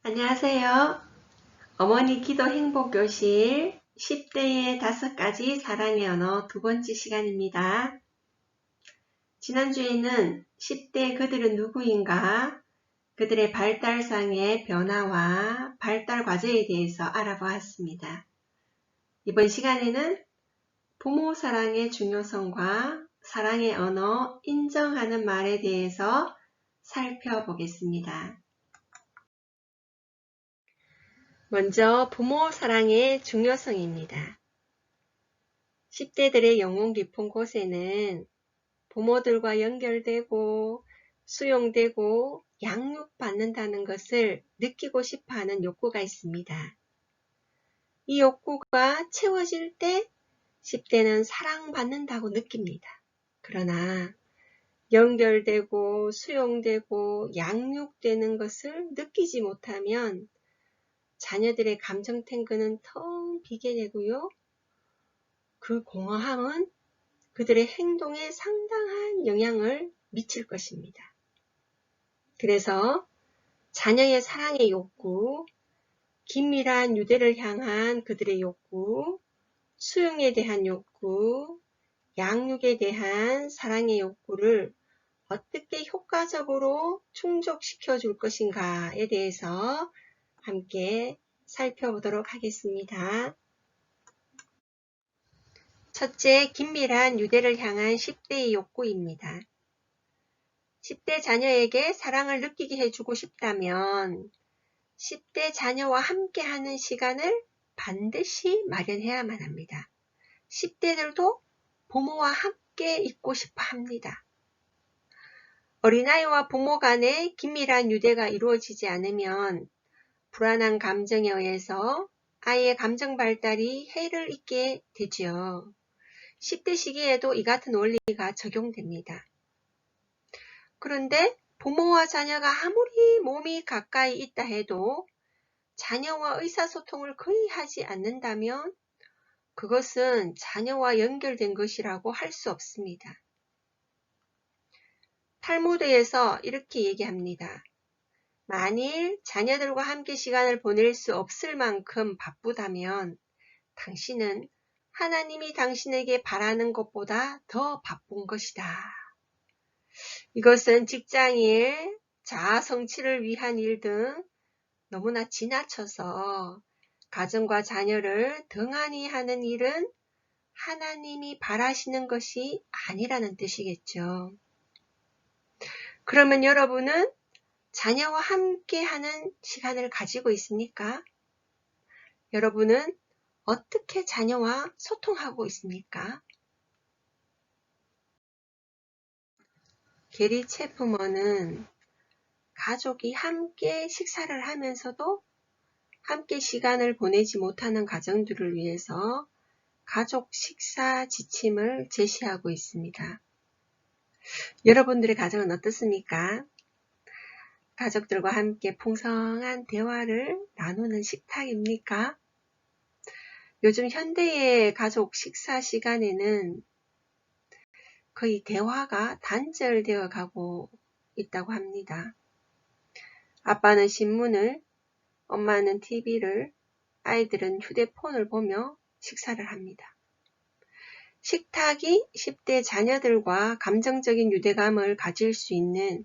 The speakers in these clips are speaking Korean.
안녕하세요. 어머니 기도 행복교실 10대의 5가지 사랑의 언어 두 번째 시간입니다. 지난주에는 10대 그들은 누구인가, 그들의 발달상의 변화와 발달 과정에 대해서 알아보았습니다. 이번 시간에는 부모 사랑의 중요성과 사랑의 언어 인정하는 말에 대해서 살펴보겠습니다. 먼저 부모 사랑의 중요성입니다. 10대들의 영혼 깊은 곳에는 부모들과 연결되고 수용되고 양육받는다는 것을 느끼고 싶어하는 욕구가 있습니다. 이 욕구가 채워질 때 10대는 사랑받는다고 느낍니다. 그러나 연결되고 수용되고 양육되는 것을 느끼지 못하면 자녀들의 감정 탱크는 텅 비게 되고요. 그 공허함은 그들의 행동에 상당한 영향을 미칠 것입니다. 그래서 자녀의 사랑의 욕구, 긴밀한 유대를 향한 그들의 욕구, 수용에 대한 욕구, 양육에 대한 사랑의 욕구를 어떻게 효과적으로 충족시켜 줄 것인가에 대해서 함께 살펴보도록 하겠습니다. 첫째, 긴밀한 유대를 향한 10대의 욕구입니다. 10대 자녀에게 사랑을 느끼게 해주고 싶다면 10대 자녀와 함께하는 시간을 반드시 마련해야만 합니다. 10대들도 부모와 함께 있고 싶어 합니다. 어린아이와 부모 간의 긴밀한 유대가 이루어지지 않으면 불안한 감정에 의해서 아이의 감정 발달이 해를 입게 되지요. 10대 시기에도 이 같은 원리가 적용됩니다. 그런데 부모와 자녀가 아무리 몸이 가까이 있다 해도 자녀와 의사소통을 거의 하지 않는다면 그것은 자녀와 연결된 것이라고 할 수 없습니다. 탈무드에서 이렇게 얘기합니다. 만일 자녀들과 함께 시간을 보낼 수 없을 만큼 바쁘다면 당신은 하나님이 당신에게 바라는 것보다 더 바쁜 것이다. 이것은 직장일, 자아 성취를 위한 일 등 너무나 지나쳐서 가정과 자녀를 등한히 하는 일은 하나님이 바라시는 것이 아니라는 뜻이겠죠. 그러면 여러분은 자녀와 함께 하는 시간을 가지고 있습니까? 여러분은 어떻게 자녀와 소통하고 있습니까? 게리 체프먼은 가족이 함께 식사를 하면서도 함께 시간을 보내지 못하는 가정들을 위해서 가족 식사 지침을 제시하고 있습니다. 여러분들의 가정은 어떻습니까? 가족들과 함께 풍성한 대화를 나누는 식탁입니까? 요즘 현대의 가족 식사 시간에는 거의 대화가 단절되어 가고 있다고 합니다. 아빠는 신문을, 엄마는 TV를, 아이들은 휴대폰을 보며 식사를 합니다. 식탁이 10대 자녀들과 감정적인 유대감을 가질 수 있는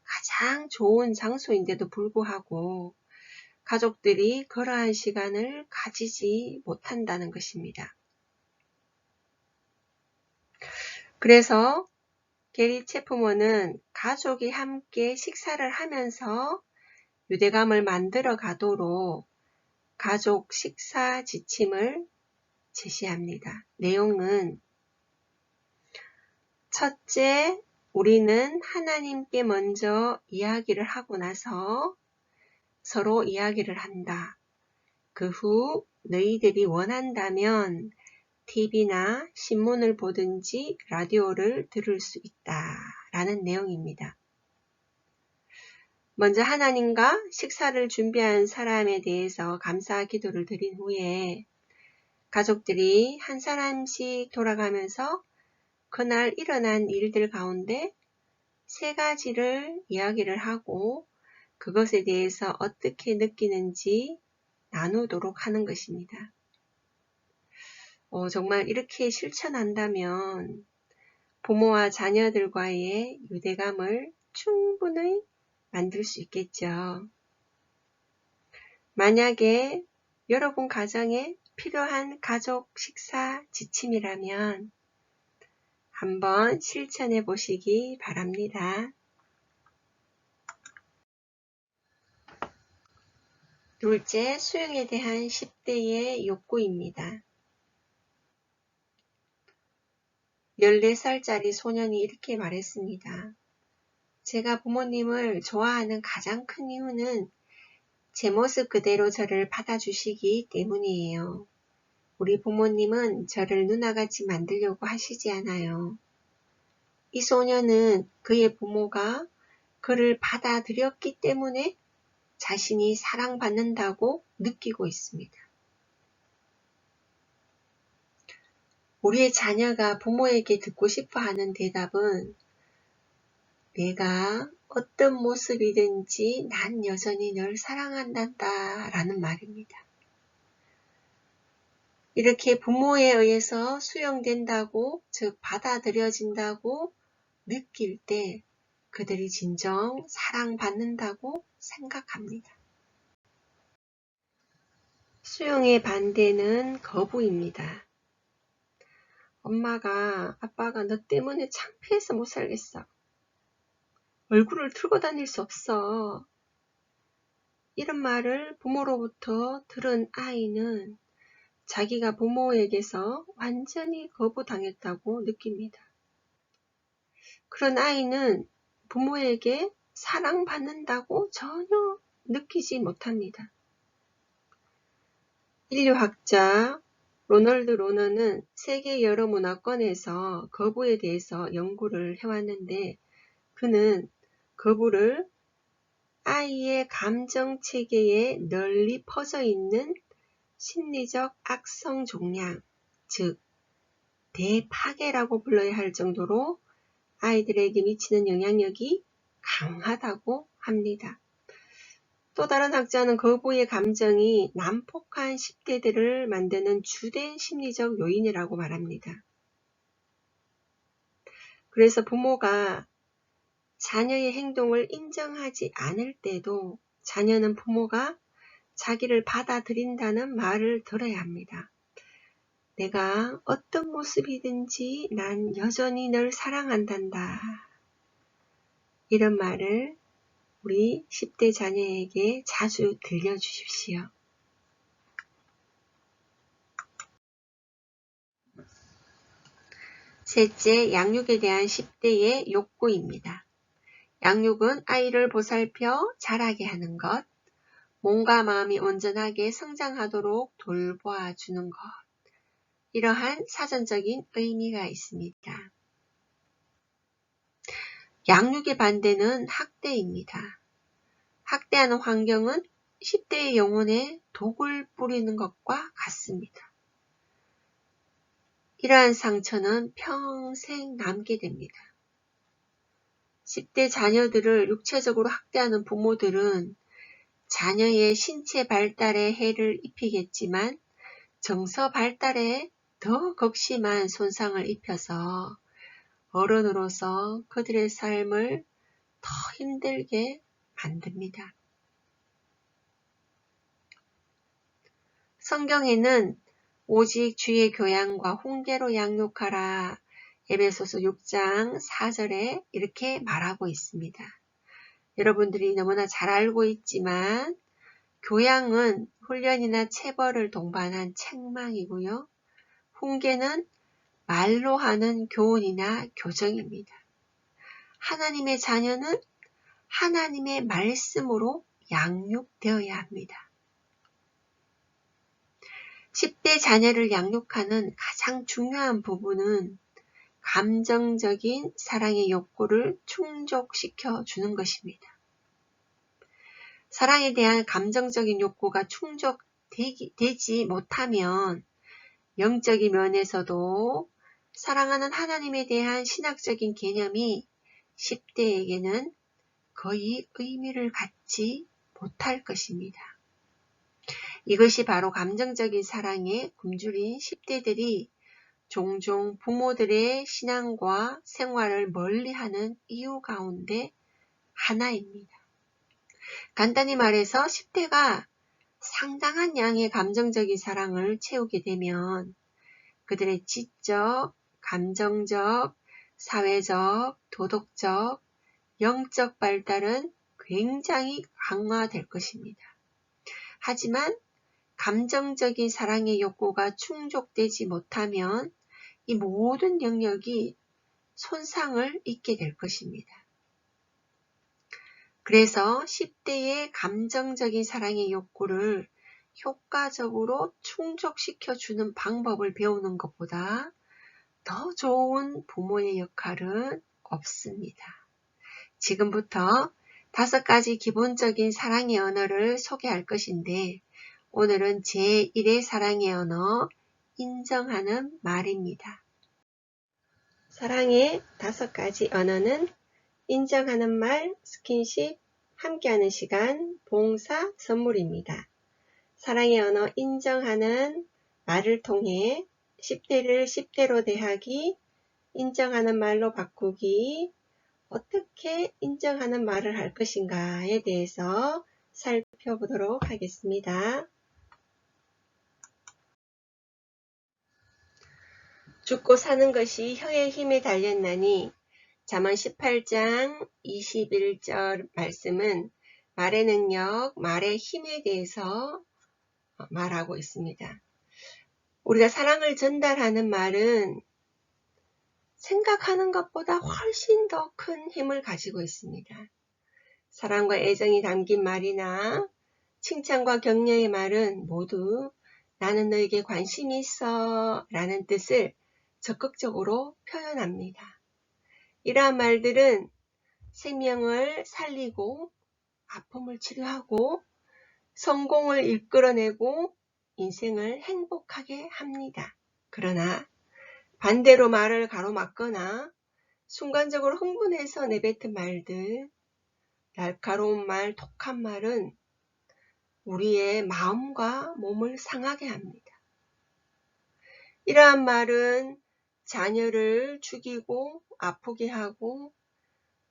가장 좋은 장소인데도 불구하고 가족들이 그러한 시간을 가지지 못한다는 것입니다. 그래서 게리 체프먼은 가족이 함께 식사를 하면서 유대감을 만들어 가도록 가족 식사 지침을 제시합니다. 내용은 첫째, 우리는 하나님께 먼저 이야기를 하고 나서 서로 이야기를 한다. 그 후 너희들이 원한다면 TV나 신문을 보든지 라디오를 들을 수 있다. 라는 내용입니다. 먼저 하나님과 식사를 준비한 사람에 대해서 감사 기도를 드린 후에 가족들이 한 사람씩 돌아가면서 그날 일어난 일들 가운데 3가지를 이야기를 하고 그것에 대해서 어떻게 느끼는지 나누도록 하는 것입니다. 정말 이렇게 실천한다면 부모와 자녀들과의 유대감을 충분히 만들 수 있겠죠. 만약에 여러분 가정에 필요한 가족 식사 지침이라면 한번 실천해 보시기 바랍니다. 둘째, 수영에 대한 10대의 욕구입니다. 14살짜리 소년이 이렇게 말했습니다. 제가 부모님을 좋아하는 가장 큰 이유는 제 모습 그대로 저를 받아주시기 때문이에요. 우리 부모님은 저를 누나같이 만들려고 하시지 않아요. 이 소년은 그의 부모가 그를 받아들였기 때문에 자신이 사랑받는다고 느끼고 있습니다. 우리의 자녀가 부모에게 듣고 싶어 하는 대답은 내가 어떤 모습이든지 난 여전히 널 사랑한단다 라는 말입니다. 이렇게 부모에 의해서 수용된다고, 즉 받아들여진다고 느낄 때 그들이 진정 사랑받는다고 생각합니다. 수용의 반대는 거부입니다. 엄마가 아빠가 너 때문에 창피해서 못 살겠어. 얼굴을 틀고 다닐 수 없어. 이런 말을 부모로부터 들은 아이는 자기가 부모에게서 완전히 거부당했다고 느낍니다. 그런 아이는 부모에게 사랑받는다고 전혀 느끼지 못합니다. 인류학자 로널드 로너는 세계 여러 문화권에서 거부에 대해서 연구를 해왔는데 그는 거부를 아이의 감정 체계에 널리 퍼져 있는 심리적 악성 종양, 즉 대파괴라고 불러야 할 정도로 아이들에게 미치는 영향력이 강하다고 합니다. 또 다른 학자는 거부의 감정이 난폭한 10대들을 만드는 주된 심리적 요인이라고 말합니다. 그래서 부모가 자녀의 행동을 인정하지 않을 때도 자녀는 부모가 자기를 받아들인다는 말을 들어야 합니다. 내가 어떤 모습이든지 난 여전히 널 사랑한단다. 이런 말을 우리 10대 자녀에게 자주 들려주십시오. 셋째, 양육에 대한 10대의 욕구입니다. 양육은 아이를 보살펴 자라게 하는 것, 몸과 마음이 온전하게 성장하도록 돌봐주는 것, 이러한 사전적인 의미가 있습니다. 양육의 반대는 학대입니다. 학대하는 환경은 10대의 영혼에 독을 뿌리는 것과 같습니다. 이러한 상처는 평생 남게 됩니다. 10대 자녀들을 육체적으로 학대하는 부모들은 자녀의 신체 발달에 해를 입히겠지만 정서 발달에 더 극심한 손상을 입혀서 어른으로서 그들의 삶을 더 힘들게 만듭니다. 성경에는 오직 주의 교양과 훈계로 양육하라. 에베소서 6장 4절에 이렇게 말하고 있습니다. 여러분들이 너무나 잘 알고 있지만 교양은 훈련이나 체벌을 동반한 책망이고요. 훈계는 말로 하는 교훈이나 교정입니다. 하나님의 자녀는 하나님의 말씀으로 양육되어야 합니다. 10대 자녀를 양육하는 가장 중요한 부분은 감정적인 사랑의 욕구를 충족시켜 주는 것입니다. 사랑에 대한 감정적인 욕구가 충족되지 못하면 영적인 면에서도 사랑하는 하나님에 대한 신학적인 개념이 10대에게는 거의 의미를 갖지 못할 것입니다. 이것이 바로 감정적인 사랑에 굶주린 10대들이 종종 부모들의 신앙과 생활을 멀리하는 이유 가운데 하나입니다. 간단히 말해서 10대가 상당한 양의 감정적인 사랑을 채우게 되면 그들의 지적, 감정적, 사회적, 도덕적, 영적 발달은 굉장히 강화될 것입니다. 하지만 감정적인 사랑의 욕구가 충족되지 못하면 이 모든 영역이 손상을 입게 될 것입니다. 그래서 10대의 감정적인 사랑의 욕구를 효과적으로 충족시켜주는 방법을 배우는 것보다 더 좋은 부모의 역할은 없습니다. 지금부터 5가지 기본적인 사랑의 언어를 소개할 것인데 오늘은 제1의 사랑의 언어, 인정하는 말입니다. 사랑의 5가지 언어는 인정하는 말, 스킨십, 함께하는 시간, 봉사, 선물입니다. 사랑의 언어 인정하는 말을 통해 10대를 10대로 대하기, 인정하는 말로 바꾸기, 어떻게 인정하는 말을 할 것인가에 대해서 살펴보도록 하겠습니다. 죽고 사는 것이 혀의 힘에 달렸나니 잠언 18장 21절 말씀은 말의 능력, 말의 힘에 대해서 말하고 있습니다. 우리가 사랑을 전달하는 말은 생각하는 것보다 훨씬 더 큰 힘을 가지고 있습니다. 사랑과 애정이 담긴 말이나 칭찬과 격려의 말은 모두 나는 너에게 관심이 있어 라는 뜻을 적극적으로 표현합니다. 이러한 말들은 생명을 살리고 아픔을 치료하고 성공을 이끌어내고 인생을 행복하게 합니다. 그러나 반대로 말을 가로막거나 순간적으로 흥분해서 내뱉은 말들, 날카로운 말, 독한 말은 우리의 마음과 몸을 상하게 합니다. 이러한 말은 자녀를 죽이고 아프게 하고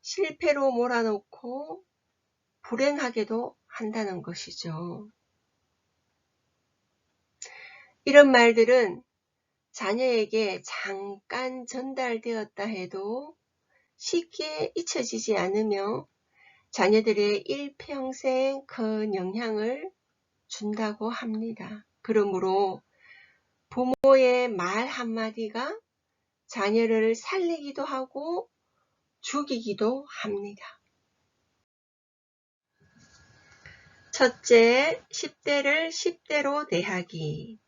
실패로 몰아넣고 불행하게도 한다는 것이죠. 이런 말들은 자녀에게 잠깐 전달되었다 해도 쉽게 잊혀지지 않으며 자녀들의 일평생 큰 영향을 준다고 합니다. 그러므로 부모의 말 한마디가 자녀를 살리기도 하고 죽이기도 합니다. 첫째, 10대를 10대로 대하기.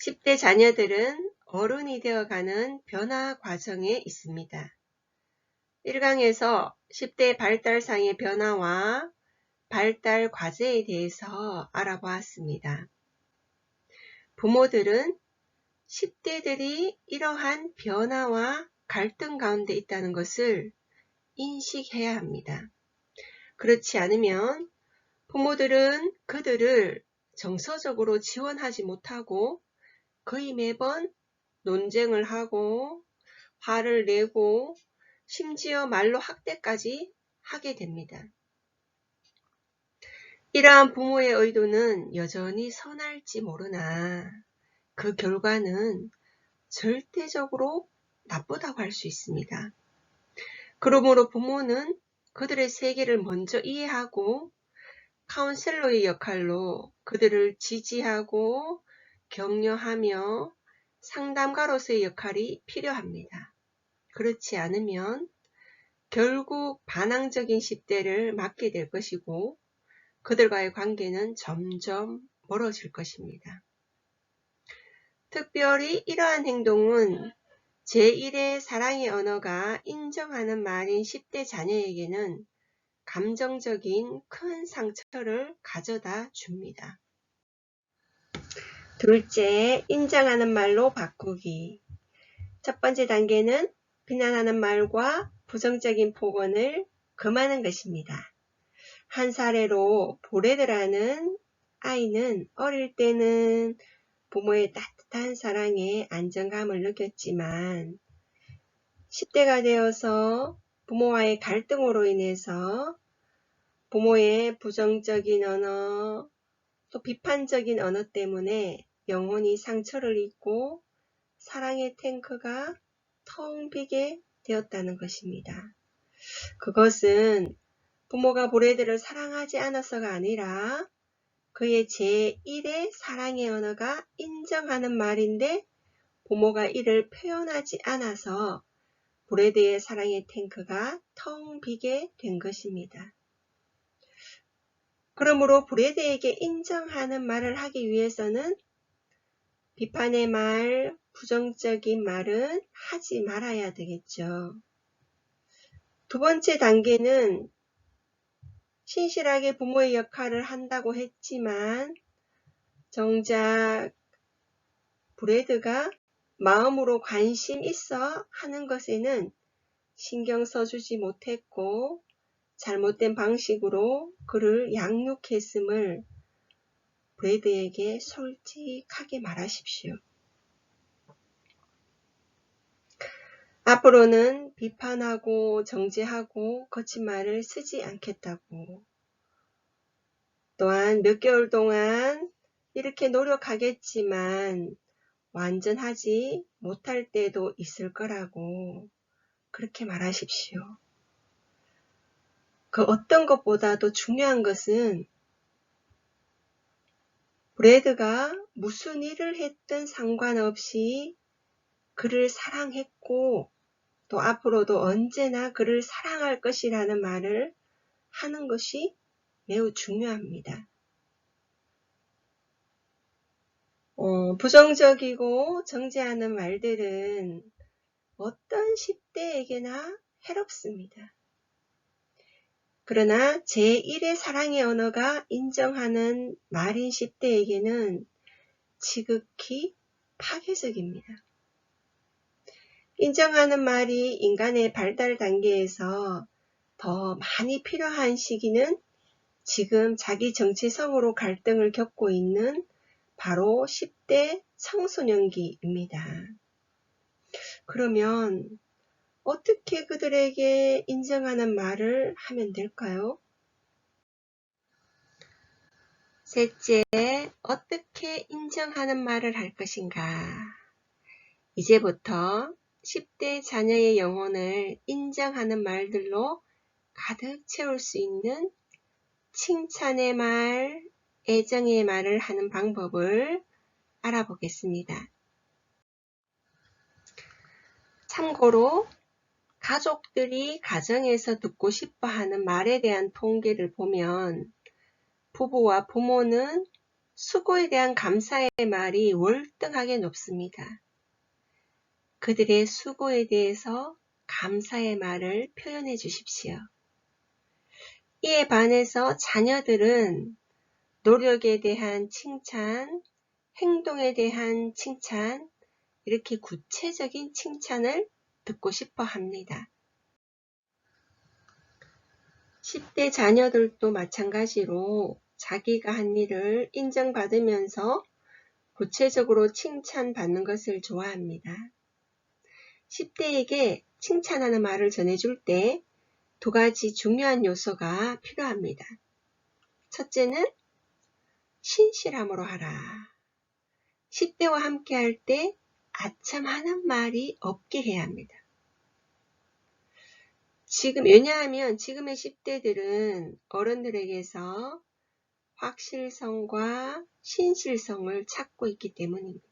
10대 자녀들은 어른이 되어가는 변화 과정에 있습니다. 1강에서 10대 발달상의 변화와 발달 과제에 대해서 알아보았습니다. 부모들은 10대들이 이러한 변화와 갈등 가운데 있다는 것을 인식해야 합니다. 그렇지 않으면 부모들은 그들을 정서적으로 지원하지 못하고 거의 매번 논쟁을 하고 화를 내고 심지어 말로 학대까지 하게 됩니다. 이러한 부모의 의도는 여전히 선할지 모르나 그 결과는 절대적으로 나쁘다고 할 수 있습니다. 그러므로 부모는 그들의 세계를 먼저 이해하고 카운셀러의 역할로 그들을 지지하고 격려하며 상담가로서의 역할이 필요합니다. 그렇지 않으면 결국 반항적인 10대를 맞게 될 것이고 그들과의 관계는 점점 멀어질 것입니다. 특별히 이러한 행동은 제1의 사랑의 언어가 인정하는 말인 10대 자녀에게는 감정적인 큰 상처를 가져다 줍니다. 둘째, 인정하는 말로 바꾸기. 첫 번째 단계는 비난하는 말과 부정적인 폭언을 금하는 것입니다. 한 사례로 보레드라는 아이는 어릴 때는 부모의 따뜻한 사랑에 안정감을 느꼈지만 10대가 되어서 부모와의 갈등으로 인해서 부모의 부정적인 언어, 또 비판적인 언어 때문에 영혼이 상처를 입고 사랑의 탱크가 텅 비게 되었다는 것입니다. 그것은 부모가 보레드를 사랑하지 않아서가 아니라 그의 제1의 사랑의 언어가 인정하는 말인데 부모가 이를 표현하지 않아서 보레드의 사랑의 탱크가 텅 비게 된 것입니다. 그러므로 보레드에게 인정하는 말을 하기 위해서는 비판의 말, 부정적인 말은 하지 말아야 되겠죠. 두 번째 단계는 신실하게 부모의 역할을 한다고 했지만 정작 보레드가 마음으로 관심 있어 하는 것에는 신경 써주지 못했고 잘못된 방식으로 그를 양육했음을 보레드에게 솔직하게 말하십시오. 앞으로는 비판하고 정죄하고 거친 말을 쓰지 않겠다고. 또한 몇 개월 동안 이렇게 노력하겠지만 완전하지 못할 때도 있을 거라고 그렇게 말하십시오. 그 어떤 것보다도 중요한 것은 보레드가 무슨 일을 했든 상관없이 그를 사랑했고 또 앞으로도 언제나 그를 사랑할 것이라는 말을 하는 것이 매우 중요합니다. 부정적이고 정죄하는 말들은 어떤 10대에게나 해롭습니다. 그러나 제1의 사랑의 언어가 인정하는 말인 10대에게는 지극히 파괴적입니다. 인정하는 말이 인간의 발달 단계에서 더 많이 필요한 시기는 지금 자기 정체성으로 갈등을 겪고 있는 바로 10대 청소년기입니다. 그러면 어떻게 그들에게 인정하는 말을 하면 될까요? 셋째, 어떻게 인정하는 말을 할 것인가? 이제부터 10대 자녀의 영혼을 인정하는 말들로 가득 채울 수 있는 칭찬의 말, 애정의 말을 하는 방법을 알아보겠습니다. 참고로 가족들이 가정에서 듣고 싶어 하는 말에 대한 통계를 보면 부부와 부모는 수고에 대한 감사의 말이 월등하게 높습니다. 그들의 수고에 대해서 감사의 말을 표현해 주십시오. 이에 반해서 자녀들은 노력에 대한 칭찬, 행동에 대한 칭찬, 이렇게 구체적인 칭찬을 듣고 싶어 합니다. 10대 자녀들도 마찬가지로 자기가 한 일을 인정받으면서 구체적으로 칭찬받는 것을 좋아합니다. 10대에게 칭찬하는 말을 전해줄 때 두 가지 중요한 요소가 필요합니다. 첫째는 신실함으로 하라. 10대와 함께 할 때 아참 하는 말이 없게 해야 합니다. 왜냐하면 지금의 10대들은 어른들에게서 확실성과 신실성을 찾고 있기 때문입니다.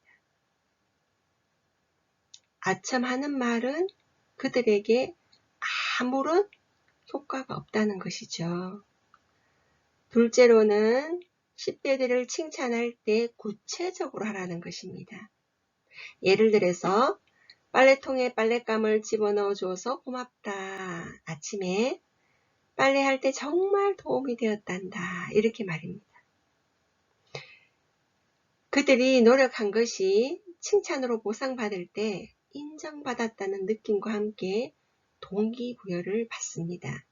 아참 하는 말은 그들에게 아무런 효과가 없다는 것이죠. 둘째로는 10대들을 칭찬할 때 구체적으로 하라는 것입니다. 예를 들어서 빨래통에 빨랫감을 집어넣어 줘서 고맙다. 아침에 빨래할 때 정말 도움이 되었단다. 이렇게 말입니다. 그들이 노력한 것이 칭찬으로 보상받을 때 인정받았다는 느낌과 함께 동기부여를 받습니다.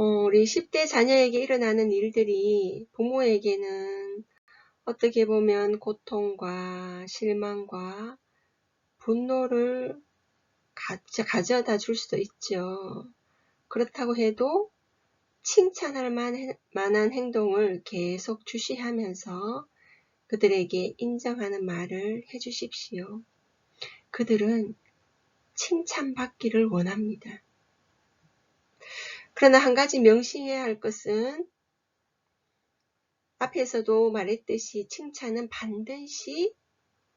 우리 10대 자녀에게 일어나는 일들이 부모에게는 어떻게 보면 고통과 실망과 분노를 가져다 줄 수도 있죠. 그렇다고 해도 칭찬할 만한 행동을 계속 주시하면서 그들에게 인정하는 말을 해주십시오. 그들은 칭찬받기를 원합니다. 그러나 한 가지 명심해야 할 것은 앞에서도 말했듯이 칭찬은 반드시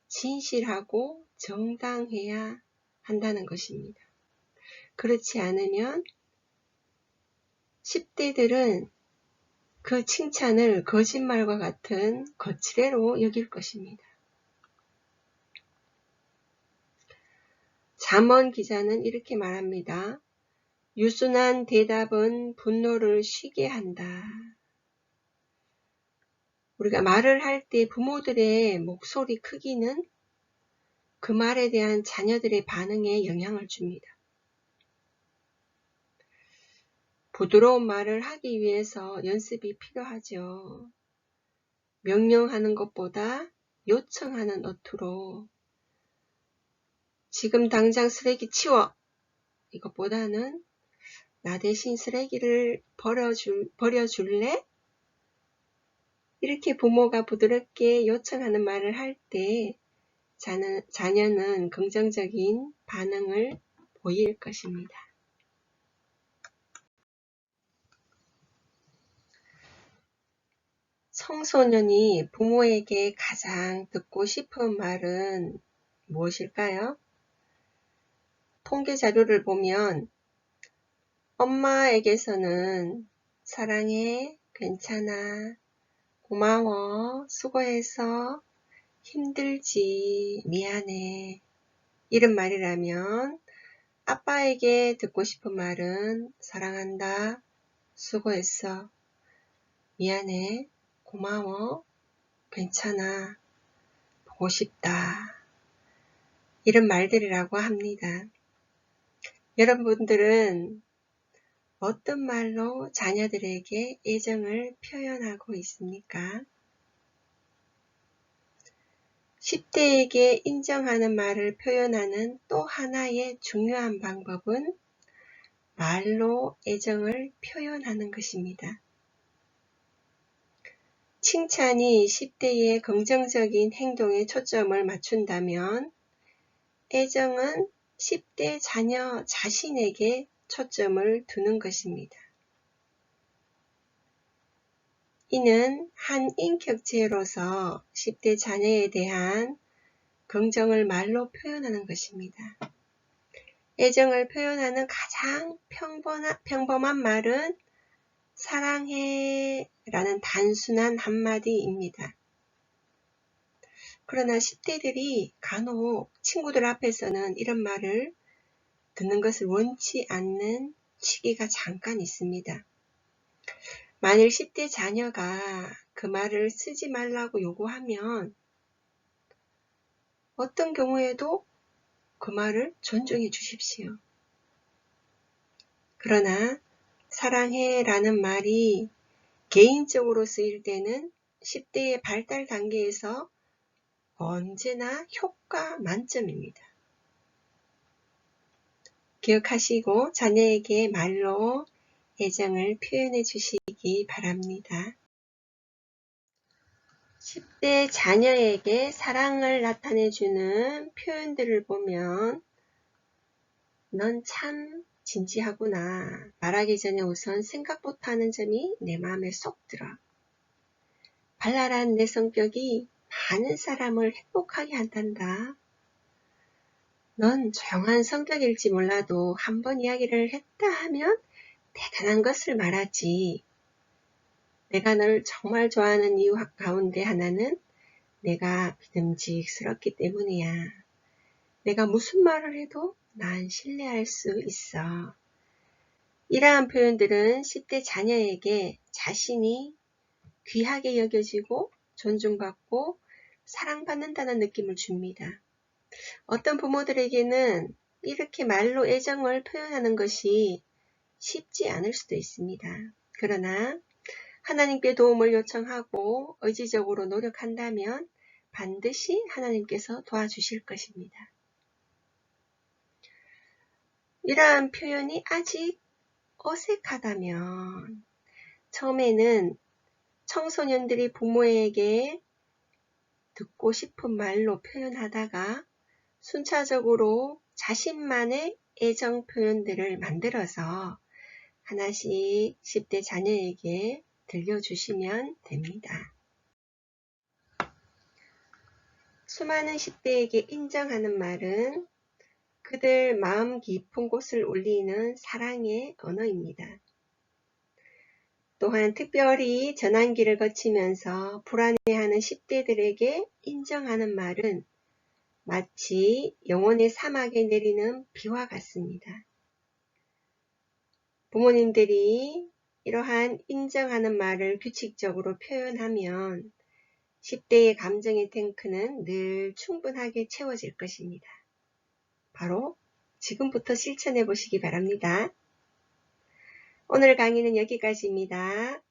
진실하고 정당해야 한다는 것입니다. 그렇지 않으면 10대들은 그 칭찬을 거짓말과 같은 거칠애로 여길 것입니다. 잠언 기자는 이렇게 말합니다. 유순한 대답은 분노를 쉬게 한다. 우리가 말을 할 때 부모들의 목소리 크기는 그 말에 대한 자녀들의 반응에 영향을 줍니다. 부드러운 말을 하기 위해서 연습이 필요하죠. 명령하는 것보다 요청하는 어투로 지금 당장 쓰레기 치워! 이것보다는 나 대신 쓰레기를 버려줄래? 이렇게 부모가 부드럽게 요청하는 말을 할 때 자녀는 긍정적인 반응을 보일 것입니다. 청소년이 부모에게 가장 듣고 싶은 말은 무엇일까요? 통계 자료를 보면 엄마에게서는 사랑해, 괜찮아, 고마워, 수고해서, 힘들지, 미안해 이런 말이라면 아빠에게 듣고 싶은 말은 사랑한다, 수고했어, 미안해, 고마워, 괜찮아, 보고 싶다 이런 말들이라고 합니다. 여러분들은 어떤 말로 자녀들에게 애정을 표현하고 있습니까? 10대에게 인정하는 말을 표현하는 또 하나의 중요한 방법은 말로 애정을 표현하는 것입니다. 칭찬이 10대의 긍정적인 행동에 초점을 맞춘다면 애정은 10대 자녀 자신에게 초점을 두는 것입니다. 이는 한 인격체로서 10대 자녀에 대한 긍정을 말로 표현하는 것입니다. 애정을 표현하는 가장 평범한 말은 사랑해 라는 단순한 한마디입니다. 그러나 10대들이 간혹 친구들 앞에서는 이런 말을 듣는 것을 원치 않는 시기가 잠깐 있습니다. 만일 10대 자녀가 그 말을 쓰지 말라고 요구하면 어떤 경우에도 그 말을 존중해 주십시오. 그러나 사랑해 라는 말이 개인적으로 쓰일 때는 10대의 발달 단계에서 언제나 효과 만점입니다. 기억하시고 자녀에게 말로 애정을 표현해 주시기 바랍니다. 10대 자녀에게 사랑을 나타내주는 표현들을 보면 넌 참 진지하구나. 말하기 전에 우선 생각부터 하는 점이 내 마음에 쏙 들어. 발랄한 내 성격이 많은 사람을 행복하게 한단다. 넌 조용한 성격일지 몰라도 한번 이야기를 했다 하면 대단한 것을 말하지. 내가 널 정말 좋아하는 이유 가운데 하나는 내가 믿음직스럽기 때문이야. 내가 무슨 말을 해도 난 신뢰할 수 있어. 이러한 표현들은 10대 자녀에게 자신이 귀하게 여겨지고 존중받고 사랑받는다는 느낌을 줍니다. 어떤 부모들에게는 이렇게 말로 애정을 표현하는 것이 쉽지 않을 수도 있습니다. 그러나 하나님께 도움을 요청하고 의지적으로 노력한다면 반드시 하나님께서 도와주실 것입니다. 이러한 표현이 아직 어색하다면 처음에는 청소년들이 부모에게 듣고 싶은 말로 표현하다가 순차적으로 자신만의 애정 표현들을 만들어서 하나씩 10대 자녀에게 들려주시면 됩니다. 수많은 10대에게 인정하는 말은 그들 마음 깊은 곳을 울리는 사랑의 언어입니다. 또한 특별히 전환기를 거치면서 불안해하는 10대들에게 인정하는 말은 마치 영혼의 사막에 내리는 비와 같습니다. 부모님들이 이러한 인정하는 말을 규칙적으로 표현하면 10대의 감정의 탱크는 늘 충분하게 채워질 것입니다. 바로 지금부터 실천해 보시기 바랍니다. 오늘 강의는 여기까지입니다.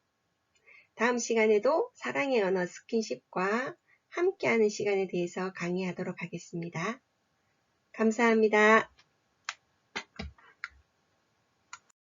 다음 시간에도 사랑의 언어 스킨십과 함께하는 시간에 대해서 강의하도록 하겠습니다. 감사합니다.